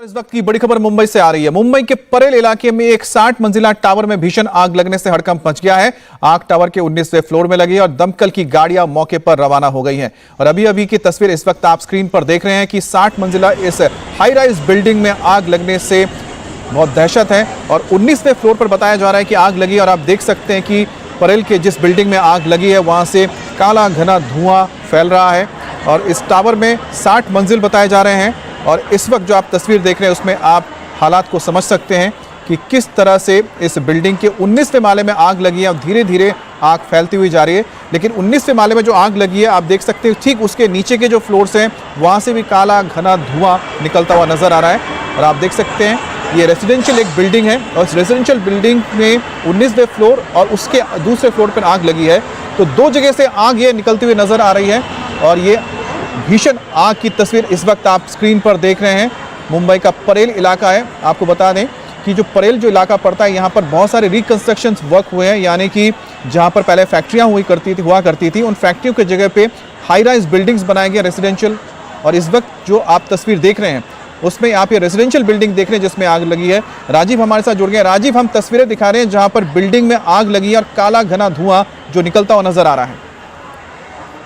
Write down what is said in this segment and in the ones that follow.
इस वक्त की बड़ी खबर मुंबई से आ रही है। मुंबई के परेल इलाके में एक 60 मंजिला टावर में भीषण आग लगने से हड़कंप मच गया है। आग टावर के 19वें फ्लोर में लगी है और दमकल की गाड़ियां मौके पर रवाना हो गई हैं। और अभी की तस्वीर इस वक्त आप स्क्रीन पर देख रहे हैं कि 60 मंजिला इस हाई राइज बिल्डिंग में आग लगने से बहुत दहशत है। और 19वें फ्लोर पर बताया जा रहा है कि आग लगी और आप देख सकते हैं कि परेल के जिस बिल्डिंग में आग लगी है वहां से काला घना धुआं फैल रहा है। और इस टावर में 60 मंजिल बताए जा रहे हैं। और इस वक्त जो आप तस्वीर देख रहे हैं उसमें आप हालात को समझ सकते हैं कि किस तरह से इस बिल्डिंग के 19वें माले में आग लगी है और धीरे धीरे आग फैलती हुई जा रही है। लेकिन 19वें माले में जो आग लगी है आप देख सकते हैं ठीक उसके नीचे के जो फ्लोर्स हैं वहाँ से भी काला घना धुआं निकलता हुआ नज़र आ रहा है। और आप देख सकते हैं ये रेजिडेंशियल एक बिल्डिंग है और इस रेजिडेंशियल बिल्डिंग में 19वें फ्लोर और उसके दूसरे फ्लोर पर आग लगी है। तो दो जगह से आग ये निकलती हुई नज़र आ रही है। और ये भीषण आग की तस्वीर इस वक्त आप स्क्रीन पर देख रहे हैं। मुंबई का परेल इलाका है। आपको बता दें कि जो परेल जो इलाका पड़ता है यहाँ पर बहुत सारे रिकंस्ट्रक्शन वर्क हुए हैं, यानी कि जहाँ पर पहले फैक्ट्रियाँ हुआ करती थी उन फैक्ट्रियों की जगह पे हाई राइज बिल्डिंग्स बनाए गए रेजिडेंशियल। और इस वक्त जो आप तस्वीर देख रहे हैं उसमें आप ये रेजिडेंशियल बिल्डिंग देख रहे हैं जिसमें आग लगी है। राजीव हमारे साथ जुड़ गए। राजीव, हम तस्वीरें दिखा रहे हैं जहाँ पर बिल्डिंग में आग लगी है और काला घना धुआं जो निकलता हुआ नजर आ रहा है।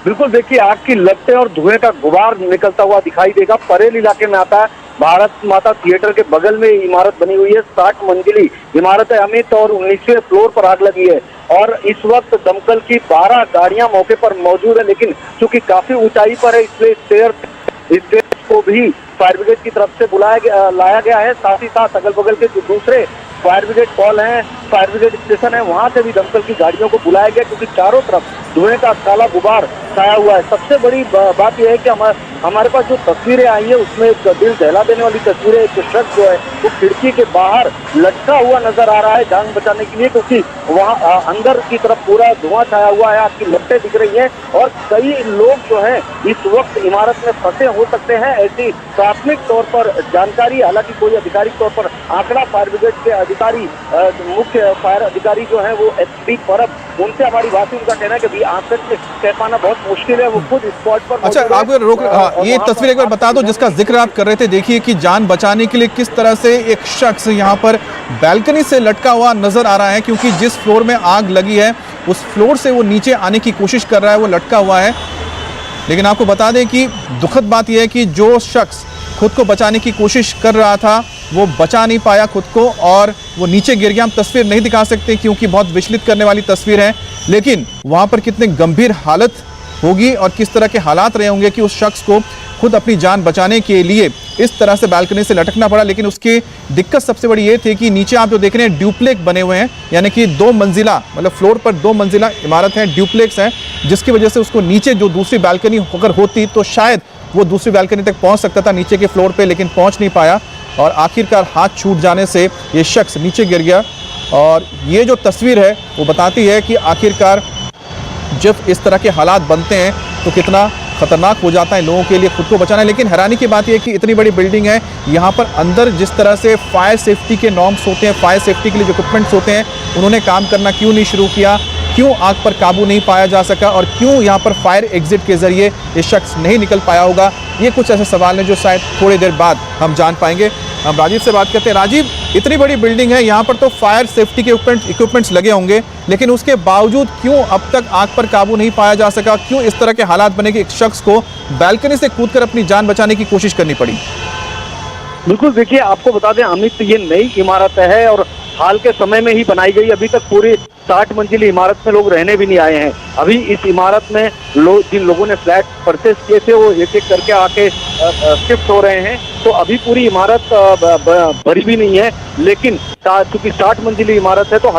बिल्कुल, देखिए आग की लपटें और धुएं का गुबार निकलता हुआ दिखाई देगा। परेल इलाके में आता है। भारत माता थिएटर के बगल में इमारत बनी हुई है। 60 मंजिली इमारत है अमित और 19वें फ्लोर पर आग लगी है। और इस वक्त दमकल की 12 गाड़ियां मौके पर मौजूद है, लेकिन चूंकि काफी ऊंचाई पर है इसलिए स्टेयर्स को भी फायर ब्रिगेड की तरफ से लाया गया है। साथ ही साथ अगल बगल के जो दूसरे फायर ब्रिगेड कॉल हैं, फायर ब्रिगेड स्टेशन है, वहां से भी दमकल की गाड़ियों को बुलाया गया क्योंकि चारों तरफ धुएं का काला गुबार छाया हुआ है। सबसे बड़ी बात यह है कि हमारे पास जो तस्वीरें आई है उसमें एक दिल दहला देने वाली तस्वीरें, एक शख्स जो है वो खिड़की के बाहर लटका हुआ नजर आ रहा है जान बचाने के लिए, क्योंकि वहाँ अंदर की तरफ पूरा धुआं छाया हुआ है। आपकी लपटें दिख रही हैं और कई लोग जो है इस वक्त इमारत में फंसे हो सकते हैं, ऐसी प्राथमिक तौर पर जानकारी। हालांकि कोई आधिकारिक तौर पर आंकड़ा फायर ब्रिगेड के अधिकारी, मुख्य फायर अधिकारी जो है वो एसपी परब, उनसे हमारी बात हुई। उनका कहना है कि अभी आंकड़े कह पाना बहुत मुश्किल है, वो खुद स्पॉट पर। अच्छा, आप रोक ये तस्वीर एक बार बता दो जिसका जिक्र आप कर रहे थे। देखिए कि जान बचाने के लिए किस तरह से एक शख्स यहाँ पर बैल्कनी से लटका हुआ नजर आ रहा है, क्योंकि जिस फ्लोर में आग लगी है उस फ्लोर से वो नीचे आने की कोशिश कर रहा है, वो लटका हुआ है। लेकिन आपको बता दें कि दुखद बात यह है कि जो शख्स खुद को बचाने की कोशिश कर रहा था वो बचा नहीं पाया खुद को और वो नीचे गिर गया। हम तस्वीर नहीं दिखा सकते क्योंकि बहुत विचलित करने वाली तस्वीर है, लेकिन वहाँ पर कितने गंभीर हालत होगी और किस तरह के हालात रहे होंगे कि उस शख्स को खुद अपनी जान बचाने के लिए इस तरह से बालकनी से लटकना पड़ा। लेकिन उसकी दिक्कत सबसे बड़ी ये थी कि नीचे आप जो देख रहे हैं ड्यूप्लेक्स बने हुए हैं, यानी कि 2 मंजिला, मतलब फ्लोर पर 2 मंजिला इमारत है, ड्यूप्लेक्स है, जिसकी वजह से उसको नीचे जो दूसरी बालकनी होकर होती तो शायद वो दूसरी बालकनी तक पहुंच सकता था नीचे के फ्लोर पे, लेकिन पहुंच नहीं पाया और आखिरकार हाथ छूट जाने से ये शख्स नीचे गिर गया। और ये जो तस्वीर है वो बताती है कि आखिरकार जब इस तरह के हालात बनते हैं तो कितना खतरनाक हो जाता है लोगों के लिए खुद को बचाना। लेकिन हैरानी की बात यह है कि इतनी बड़ी बिल्डिंग है, यहाँ पर अंदर जिस तरह से फायर सेफ्टी के नॉर्म्स होते हैं, फायर सेफ्टी के लिए जो इक्विपमेंट्स होते हैं, उन्होंने काम करना क्यों नहीं शुरू किया, क्यों आग पर काबू नहीं पाया जा सका और क्यों यहाँ पर फायर एग्जिट के जरिए ये शख्स नहीं निकल पाया होगा। ये कुछ ऐसे सवाल हैं जो शायद थोड़ी देर बाद हम जान पाएंगे। हम राजीव से बात करते हैं। राजीव, इतनी बड़ी बिल्डिंग है, यहाँ पर तो फायर सेफ्टी के इक्विपमेंट्स लगे होंगे, लेकिन उसके बावजूद क्यों अब तक आग पर काबू नहीं पाया जा सका? क्यों इस तरह के हालात बने कि एक शख्स को बालकनी से कूदकर अपनी जान बचाने की कोशिश करनी पड़ी? बिल्कुल, देखिए आपको बता दें अमित, ये नई इमारत है और हाल के समय में ही बनाई गई। अभी तक पूरी 60 मंजिली इमारत में लोग रहने भी नहीं आए हैं। अभी इस इमारत में जिन लोगों ने फ्लैट परचेस किए थे वो एक एक करके आके शिफ्ट हो रहे हैं। तो अभी पूरी इमारत भरी भी नहीं है, लेकिन चूंकि 60 मंजिली इमारत है तो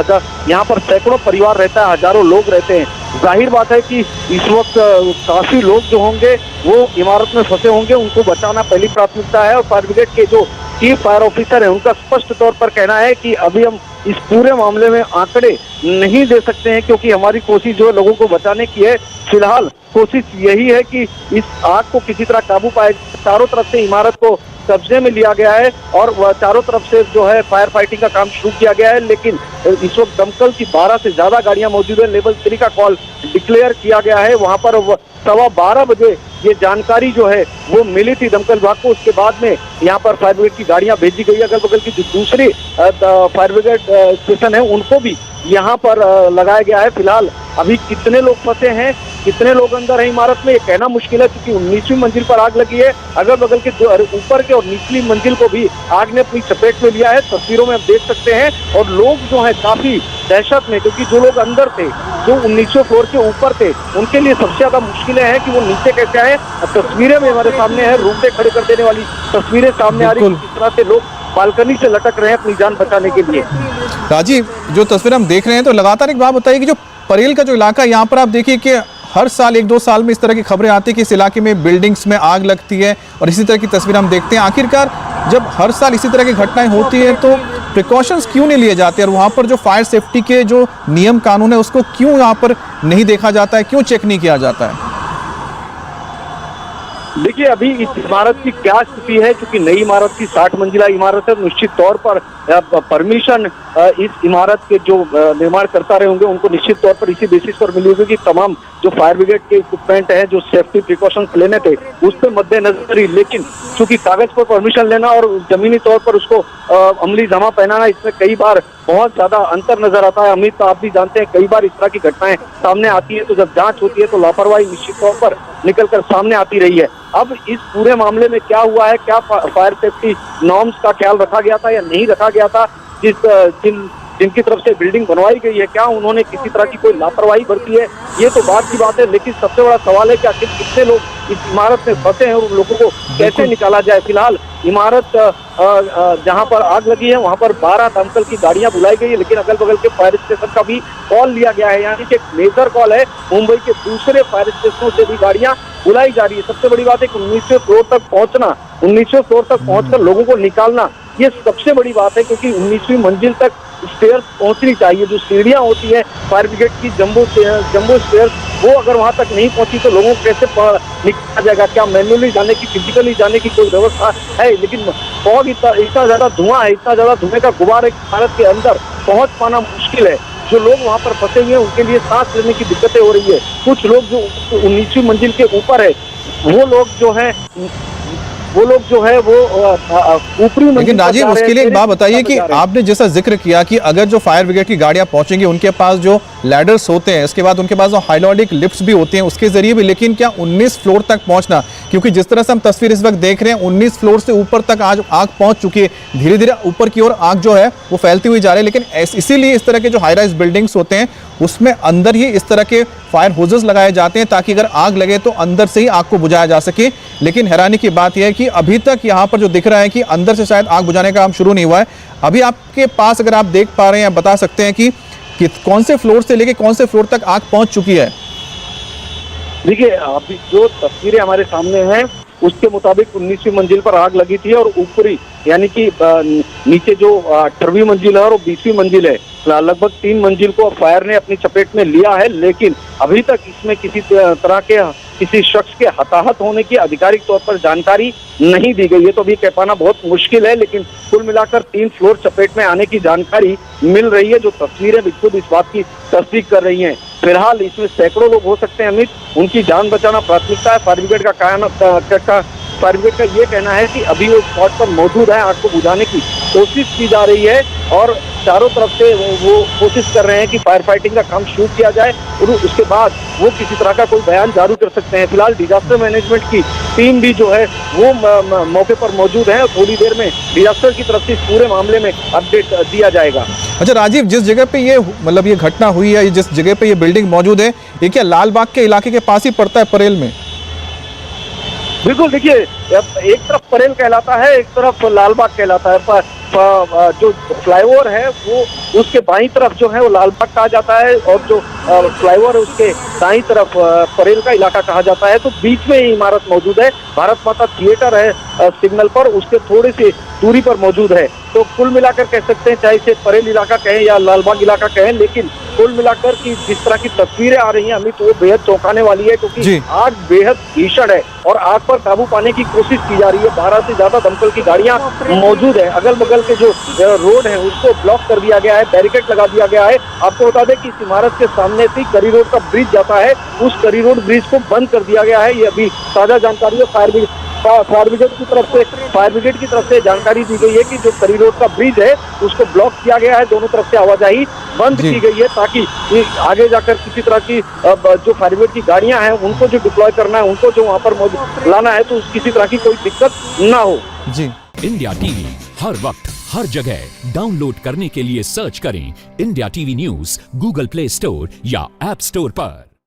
यहाँ पर सैकड़ों परिवार रहता है, हजारों लोग रहते हैं। जाहिर बात है कि इस वक्त काफी लोग जो होंगे वो इमारत में फंसे होंगे, उनको बचाना पहली प्राथमिकता है। और फायर ब्रिगेड के जो चीफ फायर ऑफिसर है उनका स्पष्ट तौर पर कहना है कि अभी हम इस पूरे मामले में आंकड़े नहीं दे सकते हैं, क्योंकि हमारी कोशिश जो लोगों को बचाने की है फिलहाल कोशिश यही है कि इस आग को किसी तरह काबू पाए। चारों तरफ से इमारत को कब्जे में लिया गया है और वह चारों तरफ से जो है फायर फाइटिंग का काम शुरू किया गया है, लेकिन इस वक्त दमकल की 12 से ज्यादा गाड़ियां मौजूद है। लेवल 3 का कॉल डिक्लेयर किया गया है। वहां पर 12:15 बजे ये जानकारी जो है वो मिली थी दमकल विभाग को। उसके बाद में यहाँ पर फायर ब्रिगेड की गाड़ियां भेजी गई। अगल बगल की जो दूसरी फायर ब्रिगेड स्टेशन है उनको भी यहाँ पर लगाया गया है। फिलहाल अभी कितने लोग फंसे हैं, कितने लोग अंदर है इमारत में, ये कहना मुश्किल है, क्योंकि 19वीं मंजिल पर आग लगी है। अगल बगल के जो ऊपर के और निचली मंजिल को भी आग ने अपनी चपेट में लिया है। तस्वीरों में आप देख सकते हैं। और लोग जो है काफी दहशत में, क्योंकि जो लोग अंदर थे, जो 19वें फ्लोर के ऊपर थे, उनके लिए सबसे ज्यादा मुश्किलें हैं कि वो नीचे कैसे आए। तस्वीरें में हमारे सामने है, रोंगटे खड़े कर देने वाली तस्वीरें सामने आ रही है। किस तरह से लोग बालकनी से लटक रहे हैं अपनी जान बचाने के लिए। राजीव, जो तस्वीर हम देख रहे हैं, तो लगातार एक बात बताइए कि जो परेल का जो इलाका है, यहाँ पर आप देखिए कि हर साल 1-2 साल में इस तरह की खबरें आती है कि इस इलाके में बिल्डिंग्स में आग लगती है और इसी तरह की तस्वीर हम देखते हैं। आखिरकार जब हर साल इसी तरह की घटनाएं होती हैं तो प्रिकॉशंस क्यों नहीं लिए जाते, और वहाँ पर जो फायर सेफ्टी के जो नियम कानून है उसको क्यों यहाँ पर नहीं देखा जाता है, क्यों चेक नहीं किया जाता है? देखिए, अभी इस इमारत की क्या स्थिति है, क्योंकि नई इमारत की 60 मंजिला इमारत है। निश्चित तौर पर परमिशन इस इमारत के जो निर्माण करता रहे होंगे उनको निश्चित तौर पर इसी बेसिस पर मिली होगी कि तमाम जो फायर ब्रिगेड के इक्विपमेंट हैं, जो सेफ्टी प्रिकॉशंस लेने थे, उस पर मद्देनजर ही। लेकिन चूंकि कागज पर परमिशन लेना और जमीनी तौर पर उसको अमली जमा पहनाना, इसमें कई बार बहुत ज्यादा अंतर नजर आता है। अमित, आप भी जानते हैं, कई बार इस तरह की घटनाएं सामने आती है तो जब जांच होती है तो लापरवाही निश्चित तौर पर निकलकर सामने आती रही है। अब इस पूरे मामले में क्या हुआ है, क्या फायर सेफ्टी नॉर्म्स का ख्याल रखा गया था या नहीं रखा गया था, जिनकी तरफ से बिल्डिंग बनवाई गई है, क्या उन्होंने किसी तरह की कोई लापरवाही बरती है, ये तो बात की बात है। लेकिन सबसे बड़ा सवाल है कि आखिर कितने लोग इस इमारत में फंसे हैं और उन लोगों को कैसे निकाला जाए। फिलहाल इमारत जहां पर आग लगी है वहां पर 12 दमकल की गाड़ियां बुलाई गई है, लेकिन अगल बगल के फायर स्टेशन का भी कॉल लिया गया है, यानी कि एक मेजर कॉल है। मुंबई के दूसरे फायर स्टेशनों से भी गाड़ियां बुलाई जा रही है। सबसे बड़ी बात है कि 19वें फ्लोर तक पहुंचना, 19वें फ्लोर तक पहुंचकर लोगों को निकालना, ये सबसे बड़ी बात है, क्योंकि 19वीं मंजिल तक स्टेयर्स पहुंचनी चाहिए। जो सीढ़ियां होती है फायर ब्रिगेड की, जंबो स्टेयर्स, वो अगर वहां तक नहीं पहुंची तो लोगों को कैसे निकाला जाएगा? क्या मैन्युअली जाने की, फिजिकली जाने की कोई व्यवस्था है? लेकिन फॉग इतना ज्यादा धुआं है, इतना ज्यादा धुएं का गुबार एक भारत के अंदर पहुंच पाना मुश्किल है। जो लोग वहां पर फंसे हुए हैं उनके लिए सांस लेने की दिक्कतें हो रही है। कुछ लोग जो 19वीं मंजिल के ऊपर है, वो लोग जो है वो ऊपरी। लेकिन राजीव, उसके लिए एक बात बताइए कि आपने जैसा जिक्र किया कि अगर जो फायर ब्रिगेड की गाड़ियां पहुंचेंगी उनके पास जो लैडर्स होते हैं, इसके बाद उनके पास जो हाइड्रोलिक लिफ्ट्स भी होते हैं उसके जरिए भी, लेकिन क्या 19 फ्लोर तक पहुंचना, क्योंकि जिस तरह से हम तस्वीर इस वक्त देख रहे हैं 19 फ्लोर से ऊपर तक आज आग पहुंच चुकी है, धीरे धीरे ऊपर की ओर आग जो है वो फैलती हुई जा रही है। लेकिन इसीलिए इस तरह के जो हाई राइज बिल्डिंग्स होते हैं उसमें अंदर ही इस तरह के फायर होजेस लगाए जाते हैं ताकि अगर आग लगे तो अंदर से ही आग को बुझाया जा सके। लेकिन हैरानी की बात यह है कि अभी तक यहाँ पर जो दिख रहा है कि अंदर से शायद आग बुझाने का काम शुरू नहीं हुआ है। अभी आपके पास अगर आप देख पा रहे हैं, बता सकते हैं कि कौन से फ्लोर से लेके कौन से फ्लोर तक आग पहुंच चुकी है? देखिए, अभी जो तस्वीरें हमारे सामने हैं उसके मुताबिक 19वीं मंजिल पर आग लगी थी और ऊपरी यानी कि नीचे जो 18वीं मंजिल है और 20वीं मंजिल है, लगभग 3 मंजिल को फायर ने अपनी चपेट में लिया है। लेकिन अभी तक इसमें किसी तरह के किसी शख्स के हताहत होने की आधिकारिक तौर पर जानकारी नहीं दी गई है, तो अभी कह पाना बहुत मुश्किल है। लेकिन कुल मिलाकर 3 फ्लोर चपेट में आने की जानकारी मिल रही है, जो तस्वीरें बिल्कुल इस बात की तस्दीक कर रही हैं। फिलहाल इसमें सैकड़ों लोग हो सकते हैं अमित, उनकी जान बचाना प्राथमिकता है। फायर ब्रिगेड का ये कहना है कि अभी वो स्पॉट पर मौजूद है, आग को बुझाने की कोशिश की जा रही है और चारों तरफ से वो कोशिश कर रहे हैं कि फायर फाइटिंग का काम शुरू किया जाए और उसके बाद वो किसी तरह का कोई बयान जारी कर सकते हैं। फिलहाल डिजास्टर मैनेजमेंट की टीम भी जो है वो मौके पर मौजूद है और थोड़ी देर में डिजास्टर की तरफ से इस पूरे मामले में अपडेट दिया जाएगा। अच्छा राजीव, जिस जगह पे ये घटना हुई है, जिस जगह पे ये बिल्डिंग मौजूद है, ये क्या लालबाग के इलाके के पास ही पड़ता है, परेल में? बिल्कुल, देखिए, एक तरफ परेल कहलाता है, एक तरफ लालबाग कहलाता है। जो फ्लाईओवर है वो उसके बाईं तरफ जो है वो लालबाग कहा जाता है और जो फ्लाईओवर है उसके दाईं तरफ परेल का इलाका कहा जाता है, तो बीच में ये इमारत मौजूद है। भारत माता थिएटर है सिग्नल पर, उसके थोड़ी सी दूरी पर मौजूद है। तो कुल मिलाकर कह सकते हैं, चाहे इसे परेल इलाका कहें या लालबाग इलाका कहें, लेकिन कुल मिलाकर की जिस तरह की तस्वीरें आ रही हैं अमित, वो बेहद चौंकाने वाली है, क्योंकि आग बेहद भीषण है और आग पर काबू पाने की कोशिश की जा रही है। 12 से ज्यादा दमकल की गाड़ियां मौजूद है। अगल बगल के जो रोड है उसको ब्लॉक कर दिया गया है, बैरिकेड लगा दिया गया है। आपको बता दें कि इस इमारत के सामने से करी रोड का ब्रिज जाता है, उस करी रोड ब्रिज को बंद कर दिया गया है। ये अभी ताजा जानकारी है। फायर ब्रिगेड की तरफ से जानकारी दी गई है कि जो करी रोड का ब्रिज है उसको ब्लॉक किया गया है, दोनों तरफ से आवाजाही बंद की गई है, ताकि आगे जाकर किसी तरह की जो फायर ब्रिगेड की गाड़ियां हैं उनको जो डिप्लॉय करना है, उनको जो वहां पर लाना है, तो किसी तरह की कोई दिक्कत ना हो। जी, इंडिया टीवी हर वक्त हर जगह डाउनलोड करने के लिए सर्च करें India TV news Google play store या ऐप स्टोर पर।